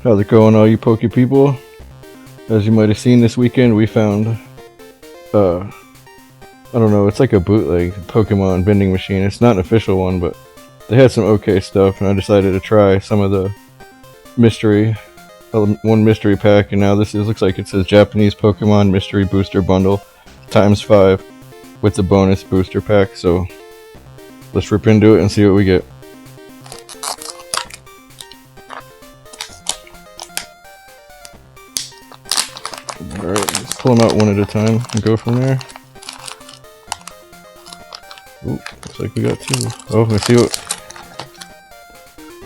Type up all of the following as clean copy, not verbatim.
How's it going, all you Poke people? As you might have seen this weekend, we found, I don't know, it's like a bootleg Pokemon vending machine. It's not an official one, but they had some okay stuff, and I decided to try some of the one mystery pack, and now this looks like it says Japanese Pokemon Mystery Booster Bundle ×5 with the bonus booster pack, so let's rip into it and see what we get. Alright, let's pull them out one at a time and go from there. Ooh, looks like we got two. Oh, let's see what...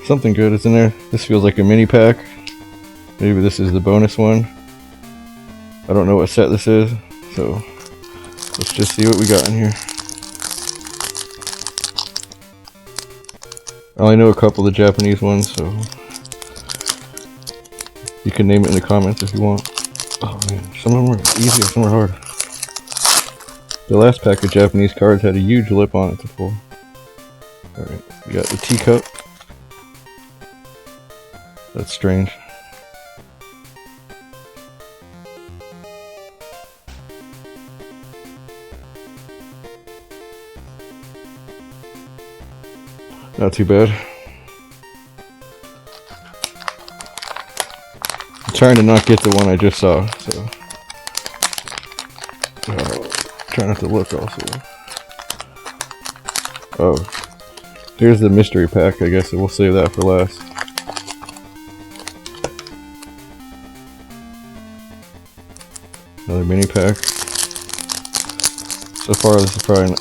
Something good is in there. This feels like a mini pack. Maybe this is the bonus one. I don't know what set this is, so let's just see what we got in here. I only know a couple of the Japanese ones, so you can name it in the comments if you want. Oh man, some of them are easy, some are hard. The last pack of Japanese cards had a huge lip on it to pull. Alright, we got the teacup. That's strange. Not too bad. I'm trying to not get the one I just saw, so try not to look also. Oh, here's the mystery pack, I guess, we'll save that for last. Another mini pack. So far this is probably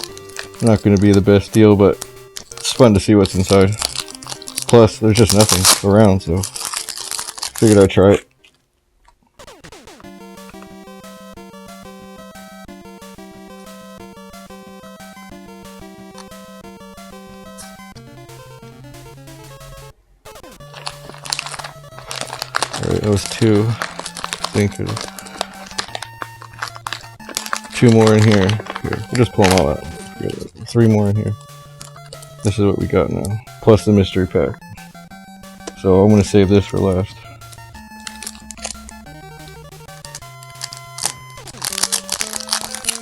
not going to be the best deal, but it's fun to see what's inside. Plus, there's just nothing around, so figured I'd try it. Alright, that was two. I think there's two more in here. Here, we'll just pull them all out. Three more in here. This is what we got now, plus the mystery pack. So I'm going to save this for last.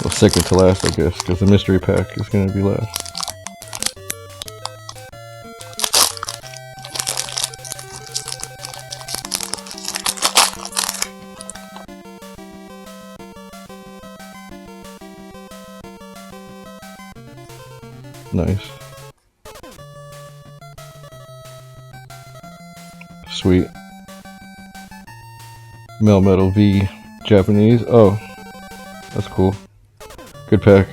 Well, second to last, I guess, because the mystery pack is going to be last. Nice. Sweet. Melmetal V Japanese. Oh, that's cool. Good pack.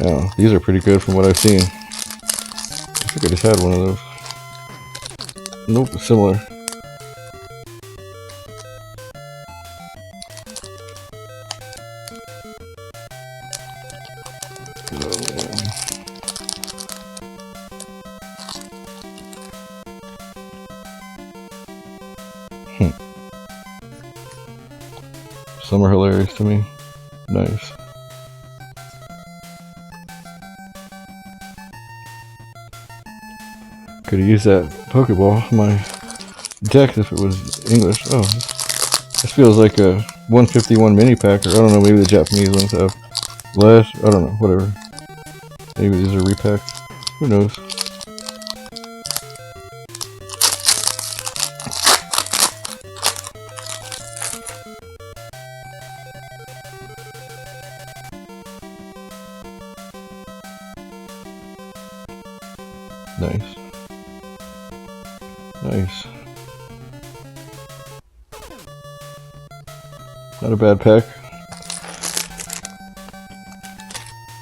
Oh, these are pretty good from what I've seen. I think I just had one of those. Nope, similar. Some are hilarious to me. Nice. Could have used that Pokeball in my deck if it was English. Oh, this feels like a 151 mini pack, or I don't know, maybe the Japanese ones have less. I don't know, whatever. Maybe these are repacks. Who knows? Nice. Nice. Not a bad pack.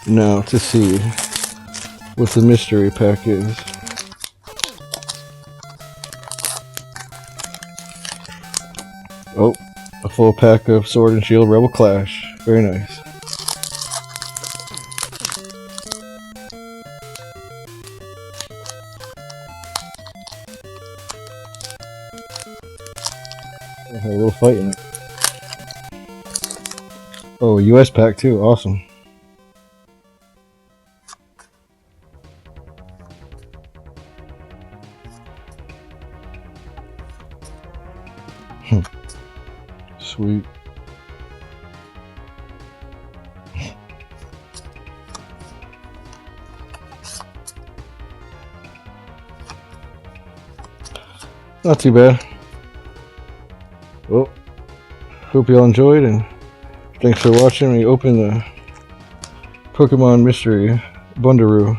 Now to see what the mystery pack is. Oh, a full pack of Sword and Shield Rebel Clash. Very nice. I had a little fight in it. Oh, US pack too. Awesome. Sweet. Not too bad. Well, hope y'all enjoyed, and thanks for watching. We open the Pokemon Mystery Bundaroo.